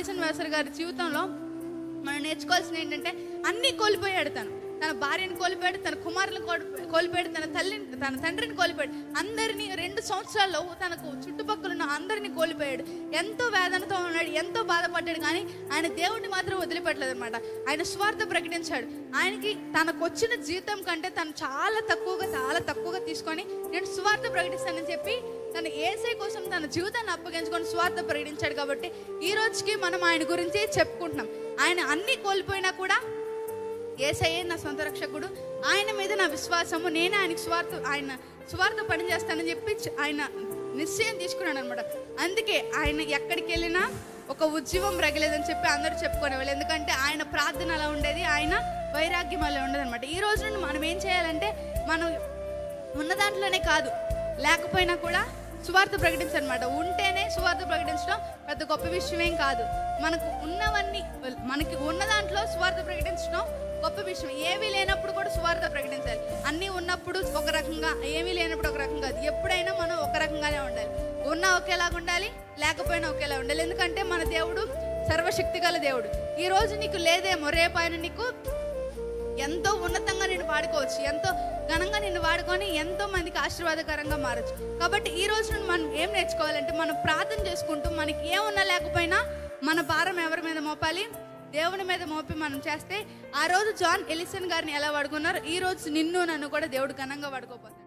Johnson Wesley గారి జీవితంలో మనం నేర్చుకోవాల్సింది ఏంటంటే అన్నీ కోల్పోయాడు. తన భార్యను కోల్పోయాడు, తన కుమారులను కోల్పోయాడు, తన తండ్రిని కోల్పోయాడు. అందరినీ 2 సంవత్సరాల్లో తనకు చుట్టుపక్కల ఉన్న అందరినీ కోల్పోయాడు. ఎంతో వేదనతో ఉన్నాడు, ఎంతో బాధపడ్డాడు. కానీ ఆయన దేవుడిని మాత్రం వదిలిపెట్టలేదు అనమాట. ఆయన స్వార్థ ప్రకటించాడు. ఆయనకి తనకు వచ్చిన జీతం కంటే తను చాలా తక్కువగా తీసుకొని నేను స్వార్థ ప్రకటిస్తానని చెప్పి తన యేసయ్య కోసం తన జీవితాన్ని అప్పగించుకొని స్వార్థ ప్రకటించాడు. కాబట్టి ఈ రోజుకి మనం ఆయన గురించి చెప్పుకుంటున్నాం. ఆయన అన్ని కోల్పోయినా కూడా యేసయ్యే నా సొంత రక్షకుడు, ఆయన మీద నా విశ్వాసము, నేను ఆయన స్వార్థ పని చేస్తానని చెప్పి ఆయన నిశ్చయం తీసుకున్నాడు అనమాట. అందుకే ఆయన ఎక్కడికి వెళ్ళినా ఒక ఉద్యమం రగలేదని చెప్పి అందరూ చెప్పుకునేవాళ్ళు. ఎందుకంటే ఆయన ప్రార్థన అలా ఉండేది, ఆయన వైరాగ్యం అలా ఉండేది అనమాట. ఈ రోజు నుండి మనం ఏం చేయాలంటే మనం ఉన్న దాంట్లోనే కాదు, లేకపోయినా కూడా సువార్త ప్రకటించనమాట. ఉంటేనే సువార్త ప్రకటించడం పెద్ద గొప్ప విషయమేం కాదు. మనకి ఉన్న దాంట్లో సువార్త ప్రకటించడం గొప్ప విషయం. ఏమీ లేనప్పుడు కూడా సువార్త ప్రకటించాలి. అన్నీ ఉన్నప్పుడు ఒక రకంగా, ఏమీ లేనప్పుడు ఒక రకంగా కాదు. ఎప్పుడైనా మనం ఒక రకంగానే ఉండాలి. ఉన్నా ఒకేలాగా ఉండాలి, లేకపోయినా ఒకేలా ఉండాలి. ఎందుకంటే మన దేవుడు సర్వశక్తి గల దేవుడు. ఈ రోజు నీకు లేదేమో, రేపు ఆయన నీకు ఎంతో ఉన్నతంగా నిన్ను వాడుకోవచ్చు, ఎంతో ఘనంగా నిన్ను వాడుకొని ఎంతో మందికి ఆశీర్వాదకరంగా మారచ్చు. కాబట్టి ఈ రోజు మనం ఏం నేర్చుకోవాలంటే, మనం ప్రార్థన చేసుకుంటూ మనకి ఏమున్నా లేకపోయినా మన భారం ఎవరి మీద మోపాలి? దేవుని మీద మోపి మనం చేస్తే, ఆ రోజు జాన్ ఎలిసన్ గారిని ఎలా వాడుకున్నారు, ఈ రోజు నిన్ను నన్ను కూడా దేవుడు ఘనంగా వాడుకోపోతాడు.